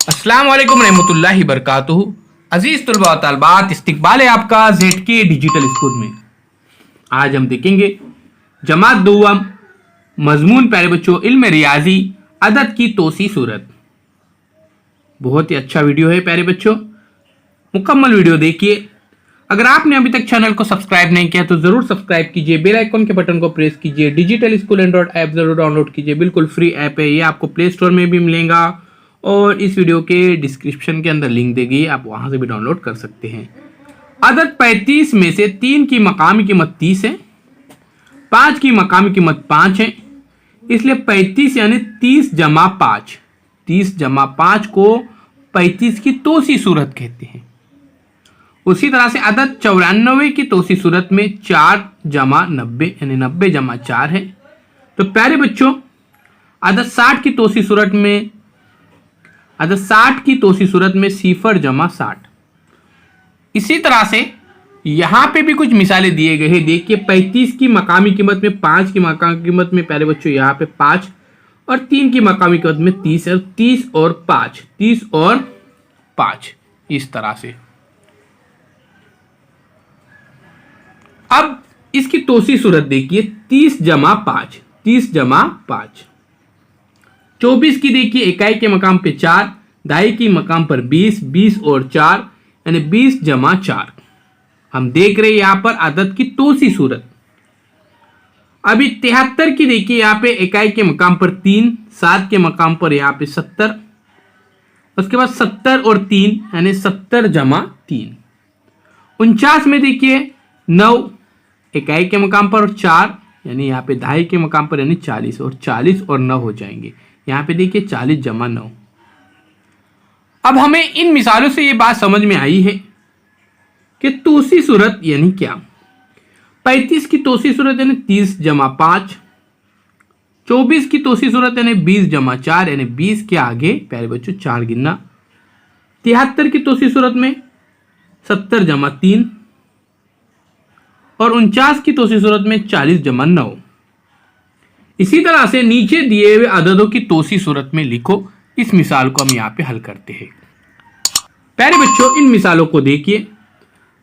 अस्सलाम वालेकुम रहमतुल्लाहि बरकातुहू। अजीज तुलबा व तालबात, इस्तिकबाल है आपका ZK डिजिटल स्कूल में। आज हम देखेंगे जमात दुआम मजमून प्यारे बच्चों इल्म रियाजी अदद की तोसी सूरत। बहुत ही अच्छा वीडियो है प्यारे बच्चों, मुकम्मल वीडियो देखिए। अगर आपने अभी तक चैनल को सब्सक्राइब नहीं किया तो जरूर सब्सक्राइब कीजिए, बेल आइकन के बटन को प्रेस कीजिए। डिजिटल स्कूल एंड्रॉइड ऐप जरूर डाउनलोड कीजिए, बिल्कुल फ्री ऐप है ये, आपको प्ले स्टोर में भी मिलेगा और इस वीडियो के डिस्क्रिप्शन के अंदर लिंक देगी, आप वहां से भी डाउनलोड कर सकते हैं। अदद 35 में से 3 की मकामी कीमत 30 है, 5 की मकामी कीमत 5 है, इसलिए 35 यानी 30 जमा 5, 30 जमा 5 को 35 की तोसी सूरत कहते हैं। उसी तरह से अदद 94 की तोसी सूरत में 4 जमा 90 यानी 90 जमा 4 है। तो प्यारे बच्चों अदद 60 की तोसी सूरत में सिफर जमा 60। इसी तरह से यहां पे भी कुछ मिसालें दिए गए हैं। देखिए 35 की मकामी कीमत में 5 की मकामी कीमत में प्यारे बच्चों यहां पे 5 और 3 की मकामी कीमत में 30 है, 30 और 5 इस तरह से। अब इसकी तोसी सूरत देखिए 30 जमा 5, 30 जमा 5। 24 की देखिए इकाई के मकाम पे 4, दहाई की मकाम पर 20, 20 और 4 यानी 20 जमा 4। हम देख रहे हैं यहां पर अदद की तोसी सूरत। अभी 73 की देखिए यहां पे इकाई के मकाम पर 3, 7 के मकाम पर यहां पे 70, उसके बाद 70 और 3 यानी 70 जमा 3। 49 में देखिए 9 इकाई के मकाम पर और 4 यानी यहाँ पे दहाई के मकाम पर यानी 40 और 40 और 9 हो जाएंगे। यहाँ पे देखिए 40 जमा 9। अब हमें इन मिसालों से ये बात समझ में आई है कि तोसी सूरत यानी क्या। 35 की तोसी सूरत यानी 30 जमा 5, 24 की तोसी सूरत यानी 20 जमा 4 यानी 20 के आगे प्यारे बच्चों 4 गिनना। 73 की तोसी सूरत में 70 जमा 3 और 49 की तोसी सूरत में 40 जमा 9। इसी तरह से नीचे दिए हुए अददों की तोसी सूरत में लिखो। इस मिसाल को हम यहाँ पे हल करते हैं। प्यारे बच्चों इन मिसालों को देखिए।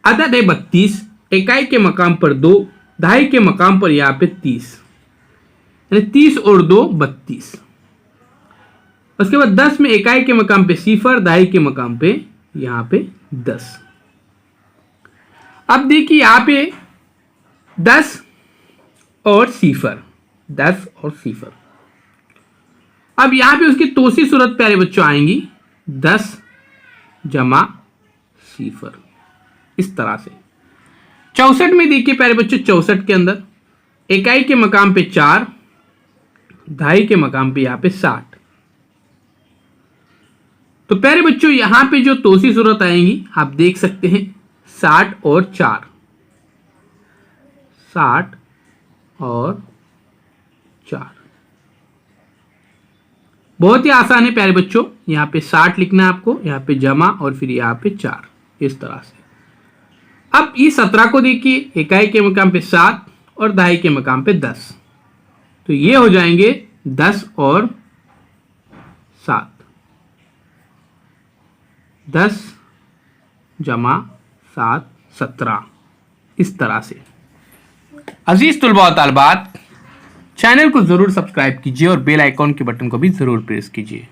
अदद है 32, इकाई के मकाम पर 2, दहाई के मकाम पर यहाँ पे 30 यानी 30 और 2 32। उसके बाद 10 में इकाई के मकाम पे सिफर, दहाई के मकाम पे यहाँ पे 10। अब देखिए यहाँ पे 10 और सिफर, 10 और सिफर। अब यहां पे उसकी तोसी सूरत प्यारे बच्चों आएंगी 10 जमा सिफर इस तरह से। 64 में देखिए प्यारे बच्चों 64 के अंदर इकाई के मकाम पे 4, दहाई के मकाम पे यहां पे 60। तो प्यारे बच्चों यहां पे जो तोसी सूरत आएंगी आप देख सकते हैं 60 और 4, 60 और 4। बहुत ही आसान है प्यारे बच्चों। यहां पे 60 लिखना है आपको, यहां पे जमा और फिर यहां पे 4 इस तरह से। अब इस 17 को देखिए इकाई के मकाम पे 7 और दहाई के मकाम पे 10, तो ये हो जाएंगे 10 और 7, 10 जमा 7 17 इस तरह से। अजीज तुलबा व तालबात, चैनल को जरूर सब्सक्राइब कीजिए और बेल आइकॉन के बटन को भी जरूर प्रेस कीजिए।